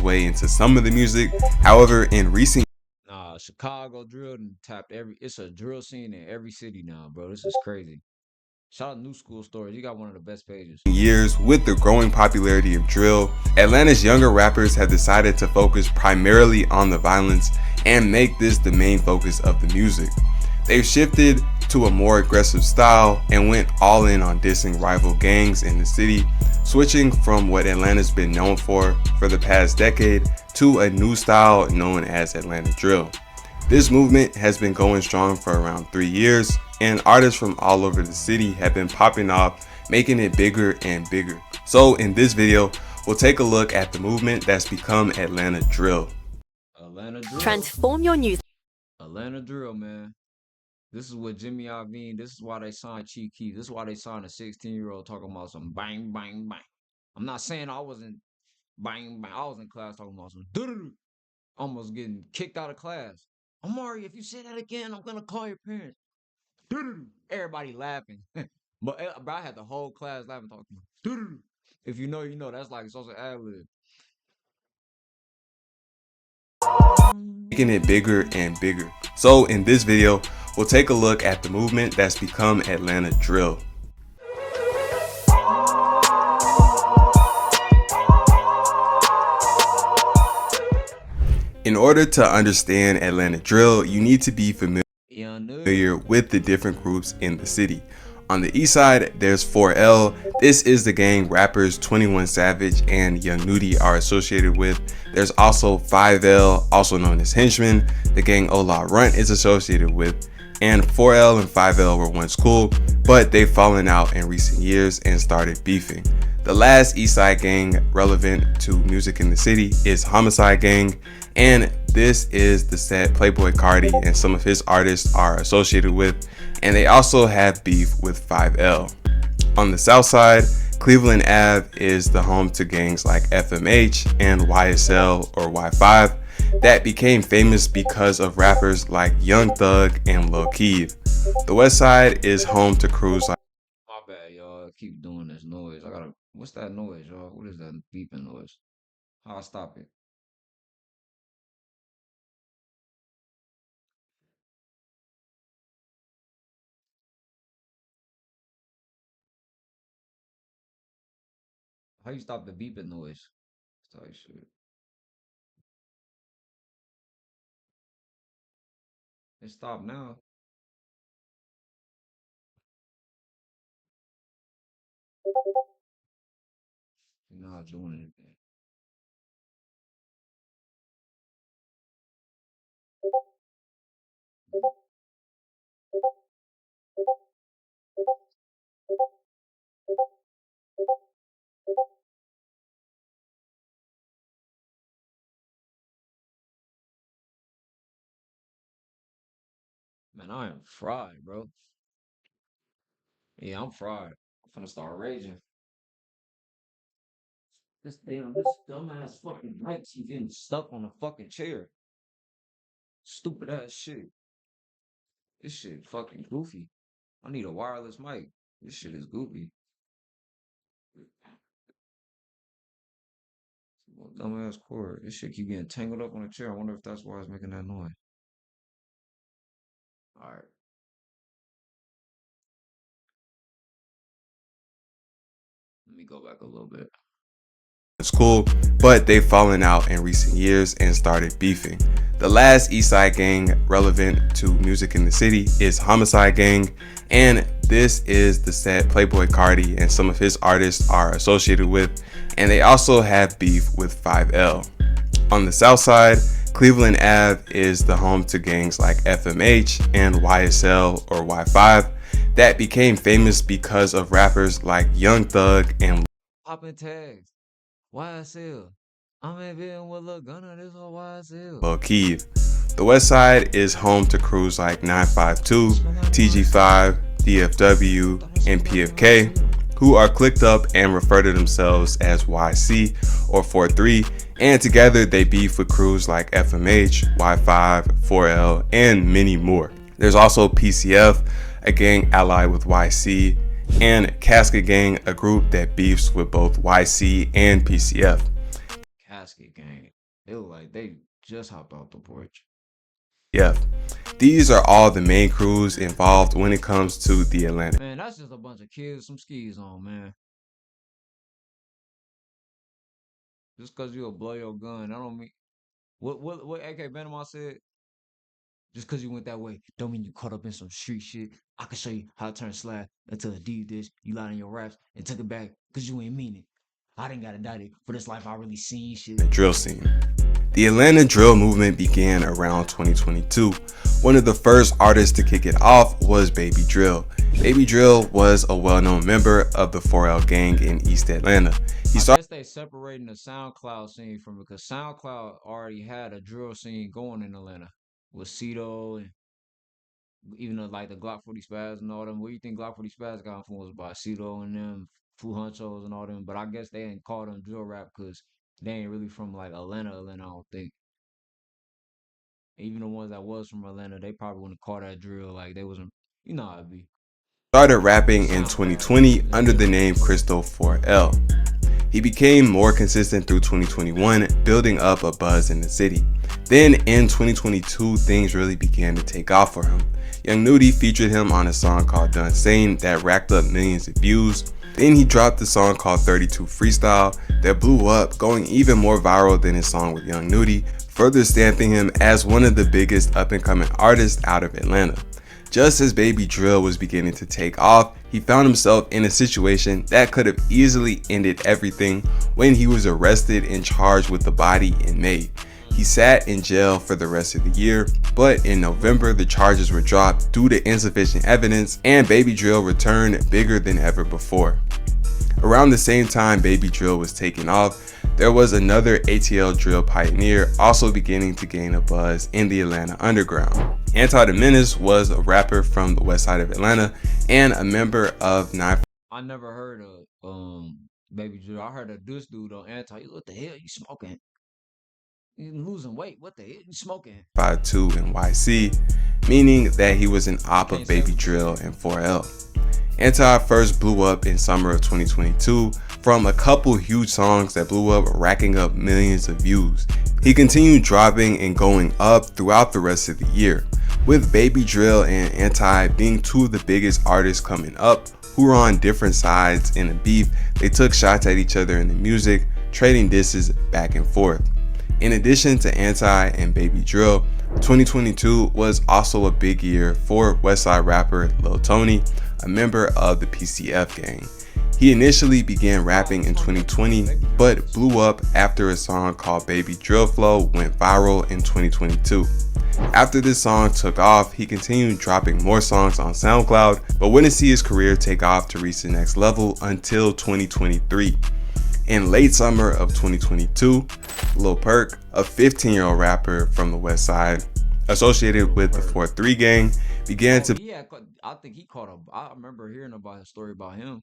way into some of the music. However, in recent Chicago drill and tapped it's a drill scene in every city now, bro. This is crazy. Shout out New School Stories. You got one of the best pages. years, with the growing popularity of drill, Atlanta's younger rappers have decided to focus primarily on the violence and make this the main focus of the music. They've shifted to a more aggressive style and went all in on dissing rival gangs in the city, switching from what Atlanta's been known for the past decade to a new style known as Atlanta drill. This movement has been going strong for around 3 years, and artists from all over the city have been popping off, making it bigger and bigger. So in this video, we'll take a look at the movement that's become Atlanta drill. Atlanta drill. Transform your news. Atlanta drill, man. This is what Jimmy Iovine, this is why they signed Chief Keef. This is why they signed a 16-year-old talking about some bang, bang, bang. I'm not saying I wasn't bang, bang. I was in class talking about some doo-doo-doo. Almost getting kicked out of class. Amari, if you say that again, I'm going to call your parents. Doo-doo-doo. Everybody laughing. But I had the whole class laughing talking about doo-doo-doo. If you know, you know. That's like social ad-lib. Making it bigger and bigger. So in this video, we'll take a look at the movement that's become Atlanta drill. In order to understand Atlanta drill, you need to be familiar with the different groups in the city. On the east side, there's 4L. This is the gang rappers 21 Savage and Young Nudy are associated with. There's also 5L, also known as Henchmen, the gang Ola Runt is associated with. And 4L and 5L were once cool, but they've fallen out in recent years and started beefing. The last east side gang relevant to music in the city is Homicide Gang, and this is the set Playboy Carti and some of his artists are associated with, and they also have beef with 5L. On the south side, Cleveland Ave is the home to gangs like FMH and YSL or Y5 that became famous because of rappers like Young Thug and Lil Keith. The west side is home to crews like... My bad, y'all. I keep doing this noise. What's that noise, y'all? What is that beeping noise? How I stop it? How you stop the beeping noise? Type shit. It stopped now. You're not doing anything. Man, I am fried, bro. Yeah, I'm fried. I'm finna start raging. This dumbass fucking mic keep getting stuck on the fucking chair. Stupid ass shit. This shit fucking goofy. I need a wireless mic. This shit is goofy. Dumbass cord. This shit keep getting tangled up on the chair. I wonder if that's why it's making that noise. Alright. Let me go back a little bit. It's cool, but they've fallen out in recent years and started beefing. The last east side gang relevant to music in the city is Homicide Gang, and this is the set Playboy Carti and some of his artists are associated with, and they also have beef with 5L. On the south side, Cleveland Ave is the home to gangs like FMH and YSL or Y5 that became famous because of rappers like Young Thug and Popping tags. YSL. I'm in villain with Lil Gunna. This whole YSL. Lil Keith. The west side is home to crews like 952, TG5, DFW, and PFK, who are clicked up and refer to themselves as YC or 43, and together they beef with crews like FMH, Y5, 4L, and many more. There's also PCF, a gang allied with YC, and Casket Gang, a group that beefs with both YC and PCF. Casket Gang. It look like they just hopped off the porch. Yeah, these are all the main crews involved when it comes to the Atlanta. Man, that's just a bunch of kids, some skis on, man. Just cause you'll blow your gun, I don't mean what AK Benamar said. Just cause you went that way, don't mean you caught up in some street shit. I can show you how to turn slab into a D dish. You lied in your raps and took it back cause you ain't mean it. I didn't gotta die for this life. I really seen shit. Drill scene. The Atlanta drill movement began around 2022. One of the first artists to kick it off was Baby Drill. Baby Drill was a well-known member of the 4L gang in East Atlanta. He I started guess they separating the SoundCloud scene from it because SoundCloud already had a drill scene going in Atlanta with Cito and even though like the Glock 40 Spaz and all them. What do you think Glock 40 Spaz got influenced by? Cito and them, Fu Hunchos and all them. But I guess they ain't call them drill rap because they ain't really from like Atlanta, I don't think. Even the ones that was from Atlanta, they probably wouldn't call that drill. Like they wasn't, you know how it be. It rapping in sound bad. 2020 under the name Crystal 4L. He became more consistent through 2021, building up a buzz in the city. Then in 2022, things really began to take off for him. Young Nudy featured him on a song called Done Sane that racked up millions of views. Then he dropped a song called 32 Freestyle that blew up, going even more viral than his song with Young Nudy, further stamping him as one of the biggest up-and-coming artists out of Atlanta. Just as Baby Drill was beginning to take off, he found himself in a situation that could have easily ended everything when he was arrested and charged with the body in May. He sat in jail for the rest of the year, but in November the charges were dropped due to insufficient evidence and Baby Drill returned bigger than ever before. Around the same time Baby Drill was taking off, there was another ATL drill pioneer also beginning to gain a buzz in the Atlanta underground. Anti the Menace was a rapper from the west side of Atlanta and a member of 9. I never heard of Baby Drill. I heard of this dude on Anti. What the hell you smoking? You losing weight? What the hell you smoking? 52 and YC, meaning that he was an op Can't of say Baby what you Drill saying. and 4L. Anti first blew up in summer of 2022 from a couple huge songs that blew up, racking up millions of views. He continued dropping and going up throughout the rest of the year, with Baby Drill and Anti being two of the biggest artists coming up who were on different sides in a beef. They took shots at each other in the music, trading disses back and forth. In addition to Anti and Baby Drill, 2022 was also a big year for Westside rapper Lil Tony, a member of the PCF gang. He initially began rapping in 2020, but blew up after a song called Baby Drill Flow went viral in 2022. After this song took off, he continued dropping more songs on SoundCloud, but wouldn't see his career take off to reach the next level until 2023. In late summer of 2022, Lil Perk, a 15-year-old rapper from the West Side, associated with the 4-3 gang, began to I think he caught a. I remember hearing about his story about him.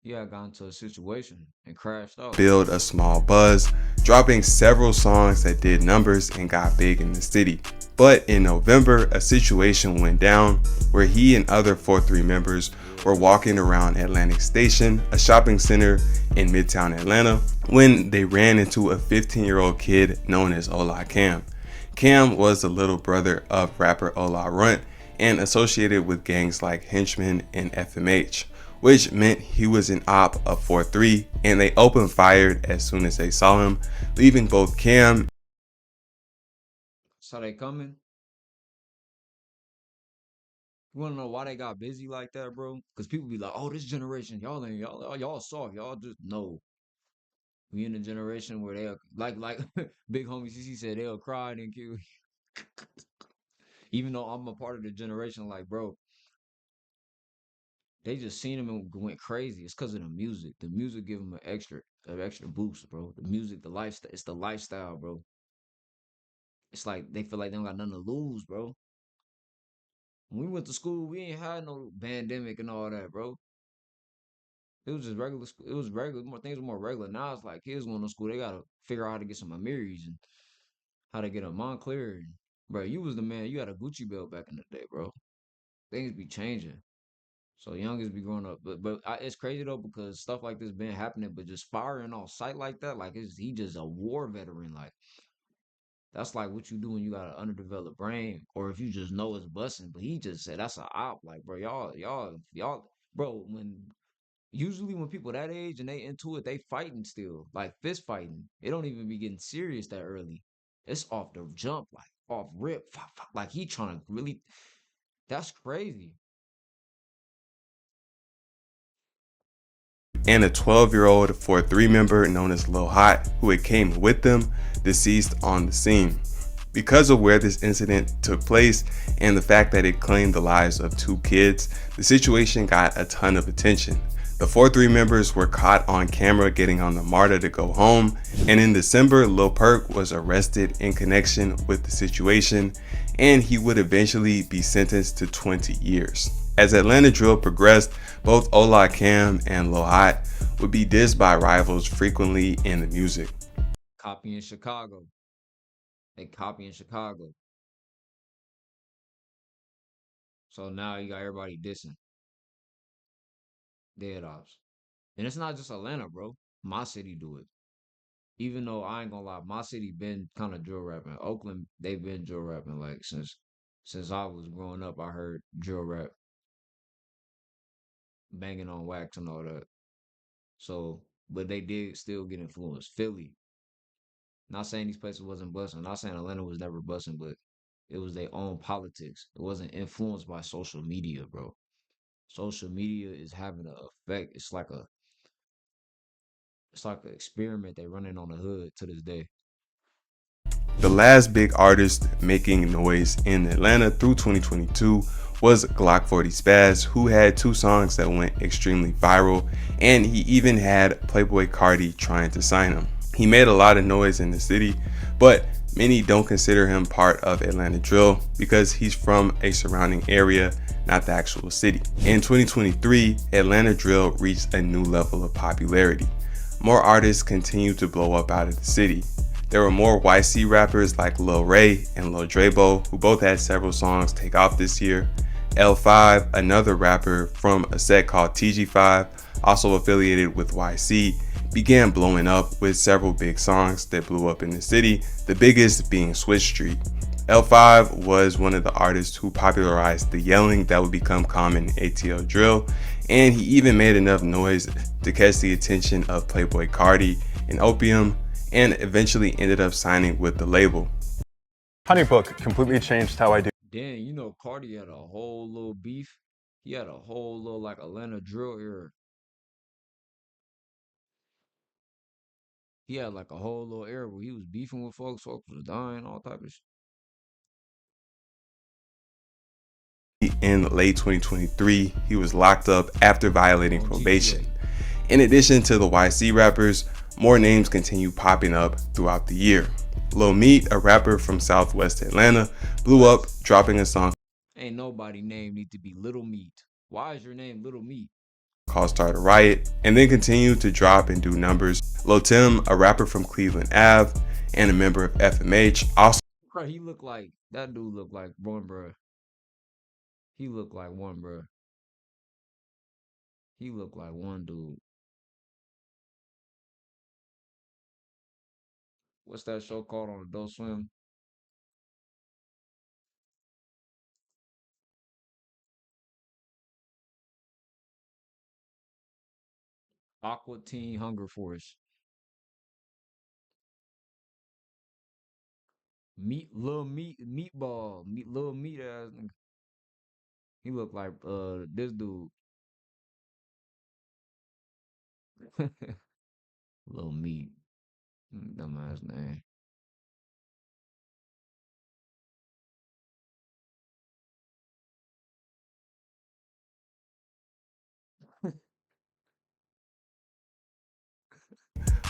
He had got into a situation and crashed out. build a small buzz, dropping several songs that did numbers and got big in the city. But in November, a situation went down where he and other 4-3 members were walking around Atlantic Station, a shopping center in Midtown Atlanta, when they ran into a 15-year-old kid known as Ola Cam. Cam was the little brother of rapper Ola Runt and associated with gangs like Henchmen and FMH, which meant he was an op of 4-3, and they opened fire as soon as they saw him, leaving both Cam. So they coming. You wanna know why they got busy like that, bro? Because people be like, "Oh, this generation, y'all soft, y'all just no." We in a generation where they'll like big homie CC said they'll cry and kill. Even though I'm a part of the generation, like bro, they just seen him and went crazy. It's because of the music. The music give them an extra boost, bro. The music, the lifestyle, it's the lifestyle, bro. It's like they feel like they don't got nothing to lose, bro. When we went to school, we ain't had no pandemic and all that, bro. It was just regular school. It was regular. More things were more regular. Now it's like kids going to school. They gotta figure out how to get some Amiris and how to get a Montclair. And, bro, you was the man. You had a Gucci belt back in the day, bro. Things be changing. So youngest be growing up, but it's crazy though because stuff like this been happening, but just firing on sight like that, like he just a war veteran. Like that's like what you do when you got an underdeveloped brain, or if you just know it's busting. But he just said that's a op. Like bro, y'all, bro. Usually when people that age and they into it, they fighting still, like fist fighting. It don't even be getting serious that early. It's off the jump, like off rip, like he trying to really. That's crazy. And a 12-year-old 4-3 member known as Lil Hot, who had came with them, deceased on the scene. Because of where this incident took place and the fact that it claimed the lives of 2 kids, the situation got a ton of attention. The 4-3 members were caught on camera getting on the MARTA to go home, and in December, Lil Perk was arrested in connection with the situation, and he would eventually be sentenced to 20 years. As Atlanta drill progressed, both Ola Cam and Lil Hot would be dissed by rivals frequently in the music. Copying Chicago. They copying Chicago. So now you got everybody dissing. Dead ops. And it's not just Atlanta, bro. My city do it. Even though I ain't gonna lie, my city been kind of drill rapping. Oakland, they've been drill rapping like since I was growing up. I heard drill rap, banging on wax and all that. So, but they did still get influenced. Philly, not saying these places wasn't busting. Not saying Atlanta was never busting, but it was their own politics. It wasn't influenced by social media, bro. Social media is having an effect. It's like an experiment they running on the hood to this day. The last big artist making noise in Atlanta through 2022 was Glock 40 Spaz, who had 2 songs that went extremely viral, and he even had Playboi Carti trying to sign him. He made a lot of noise in the city, but many don't consider him part of Atlanta drill because he's from a surrounding area, not the actual city. In 2023, Atlanta drill reached a new level of popularity. More artists continued to blow up out of the city. There were more YC rappers like Lil Ray and Lil Drabo, who both had several songs take off this year. L5, another rapper from a set called TG5, also affiliated with YC, began blowing up with several big songs that blew up in the city, the biggest being Switch Street. L5 was one of the artists who popularized the yelling that would become common in ATL drill, and he even made enough noise to catch the attention of Playboi Carti and Opium, and eventually ended up signing with the label. Honeybook completely changed how I do. Then you know Cardi had a whole little beef. He had a whole little like Atlanta drill era. He had like a whole little era where he was beefing with folks, folks was dying, all type of shit. In late 2023, he was locked up after violating On probation. GTA. In addition to the YC rappers, more names continue popping up throughout the year. Lil Meat, a rapper from Southwest Atlanta, blew up dropping a song Ain't nobody name need to be Little Meat. Why is your name Little Meat? called Start a Riot, and then continued to drop and do numbers. Lil Tim, a rapper from Cleveland Ave and a member of FMH, also Bro, he looked like that dude looked like one, bro. He looked like one, bro. He looked like one dude. What's that show called on Adult Swim? Aqua Teen Hunger Force. Meatball, little meat ass nigga. He looked like this dude. Little meat. Dumbass name.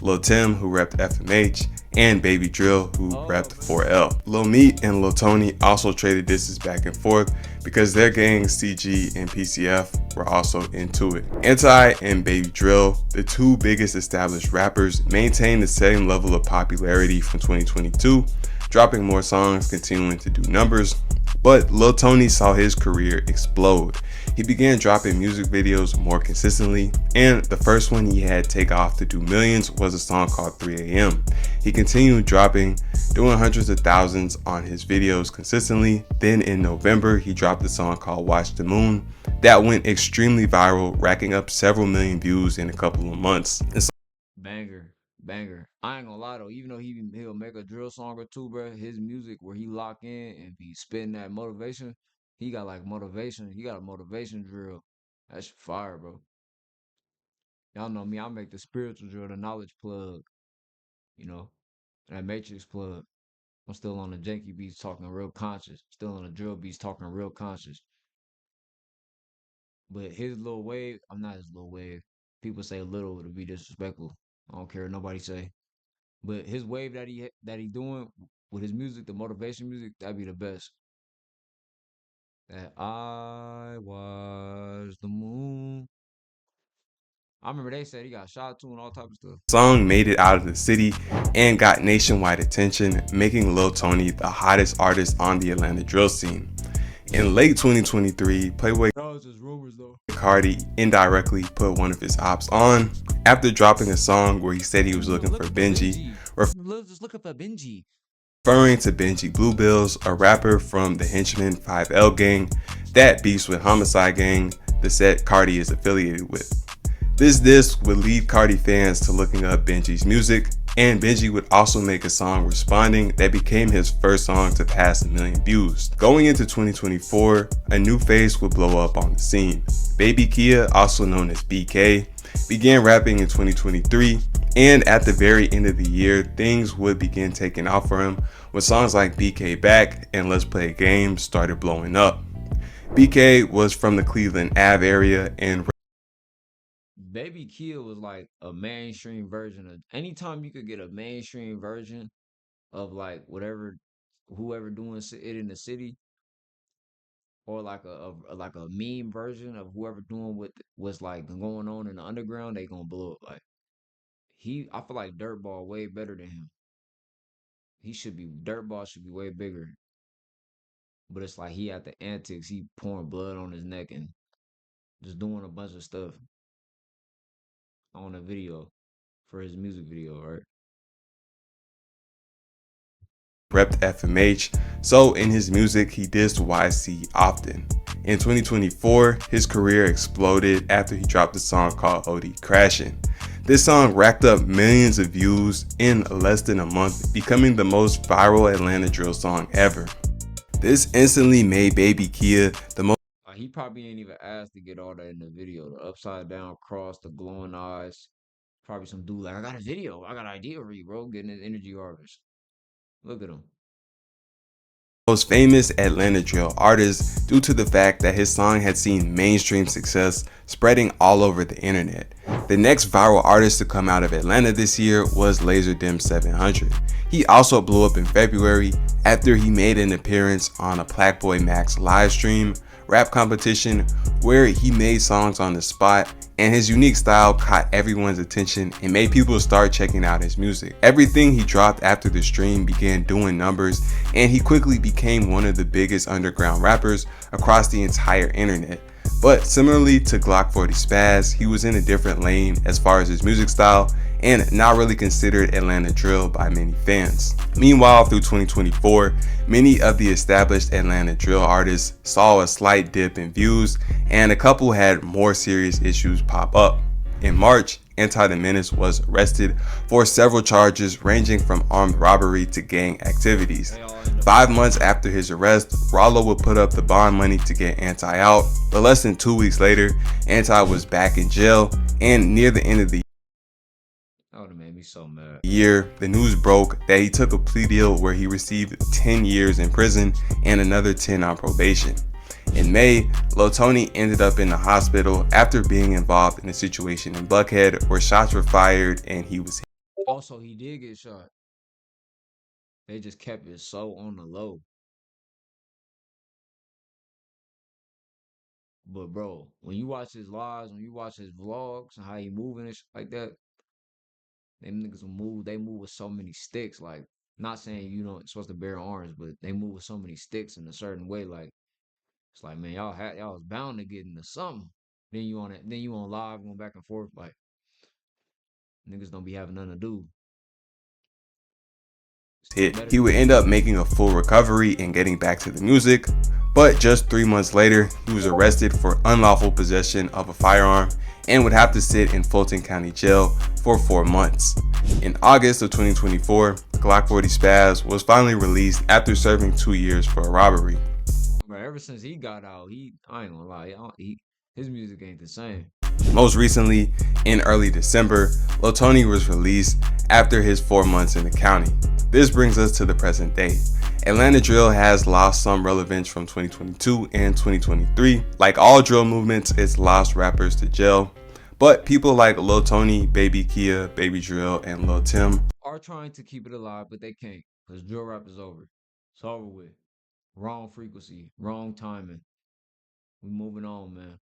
Lil Tim, who repped FMH, and Baby Drill, who Oh, repped man. 4L. Lil Meat and Lil Tony also traded disses back and forth because their gangs CG and PCF were also into it. Anti and Baby Drill, the 2 biggest established rappers, maintained the same level of popularity from 2022, dropping more songs, continuing to do numbers. But Lil Tony saw his career explode. He began dropping music videos more consistently, and the first one he had take off to do millions was a song called 3am. He continued dropping, doing hundreds of thousands on his videos consistently. Then in November, he dropped a song called Watch the Moon that went extremely viral, racking up several million views in a couple of months. Banger, banger. I ain't gonna lie though, even though he'll make a drill song or two, bro, his music where he lock in and be spitting that motivation, he got like motivation. He got a motivation drill. That's fire, bro. Y'all know me, I make the spiritual drill, the knowledge plug, you know, that matrix plug. I'm still on the janky beats talking real conscious. Still on the drill beats talking real conscious. But his little wave, I'm not his little wave. People say little to be disrespectful. I don't care what nobody say. But his wave that he doing with his music, the motivation music, that'd be the best. That I was the moon. I remember they said he got shot too and all type of stuff. Song made it out of the city and got nationwide attention, making Lil Tony the hottest artist on the Atlanta drill scene. In late 2023, Playboy That was just rumors though. Cardi indirectly put one of his ops on after dropping a song where he said he was looking for Benji, Let's just look up a Benji. referring to Benji Bluebills, a rapper from the Henchman 5L gang that beefs with Homicide Gang, the set Cardi is affiliated with. This would lead Cardi fans to looking up Benji's music, and Benji would also make a song responding that became his first song to pass 1 million views. Going into 2024, a new face would blow up on the scene. Baby Kia, also known as BK, began rapping in 2023, and at the very end of the year, things would begin taking off for him when songs like BK Back and Let's Play a Game started blowing up. BK was from the Cleveland Ave area and Baby Kia was like a mainstream version of anytime you could get a mainstream version of like whatever whoever doing it in the city or like like a meme version of whoever doing what was like going on in the underground, they gonna blow up. Like I feel like Dirtball way better than him. Dirtball should be way bigger, but it's like he had the antics. He pouring blood on his neck and just doing a bunch of stuff on a video for his music video, right? repped FMH, so in his music he dissed YC often. In 2024, his career exploded after he dropped a song called OD Crashin'. This song racked up millions of views in less than a month, becoming the most viral Atlanta drill song ever. This instantly made Baby Kia the most He probably ain't even asked to get all that in the video. The upside down cross, the glowing eyes. Probably some dude like, I got a video. I got an idea for you, bro. Getting his energy harvest. Look at him. famous Atlanta drill artist due to the fact that his song had seen mainstream success spreading all over the internet. The next viral artist to come out of Atlanta this year was Laserdem 700. He also blew up in February after he made an appearance on a Blackboy Max live stream rap competition where he made songs on the spot, and his unique style caught everyone's attention and made people start checking out his music. Everything he dropped after the stream began doing numbers, and he quickly became one of the biggest underground rappers across the entire internet. But similarly to Glock 40 Spaz, he was in a different lane as far as his music style and not really considered Atlanta drill by many fans. Meanwhile, through 2024, many of the established Atlanta drill artists saw a slight dip in views, and a couple had more serious issues pop up. In March, Anti the Menace was arrested for several charges ranging from armed robbery to gang activities. 5 months after his arrest, Rollo would put up the bond money to get Anti out, but less than 2 weeks later, Anti was back in jail, and near the end of the That would have made me so mad. year, the news broke that he took a plea deal where he received 10 years in prison and another 10 on probation. In May, Lil Tony ended up in the hospital after being involved in a situation in Buckhead where shots were fired and he was hit. Also, he did get shot. They just kept it so on the low. But bro, when you watch his lives, when you watch his vlogs and how he moving and shit like that, them niggas will move. They move with so many sticks. Like Not saying you know supposed to bear arms, but they move with so many sticks in a certain way. Like it's like, man, y'all was bound to get into something. Then you on it, then you on live going back and forth. Like niggas don't be having nothing to do. Still Hit. better He than would end up making a full recovery and getting back to the music, but just 3 months later, he was arrested for unlawful possession of a firearm and would have to sit in Fulton County Jail for 4 months. In August of 2024, Glock 40 Spaz was finally released after serving 2 years for a robbery. But ever since he got out, I ain't gonna lie, his music ain't the same. Most recently, in early December, Lil Tony was released after his 4 months in the county. This brings us to the present day. Atlanta drill has lost some relevance from 2022 and 2023. Like all drill movements, it's lost rappers to jail. But people like Lil Tony, Baby Kia, Baby Drill, and Lil Tim Are trying to keep it alive, but they can't because drill rap is over. It's over with. Wrong frequency, wrong timing. We moving on, man.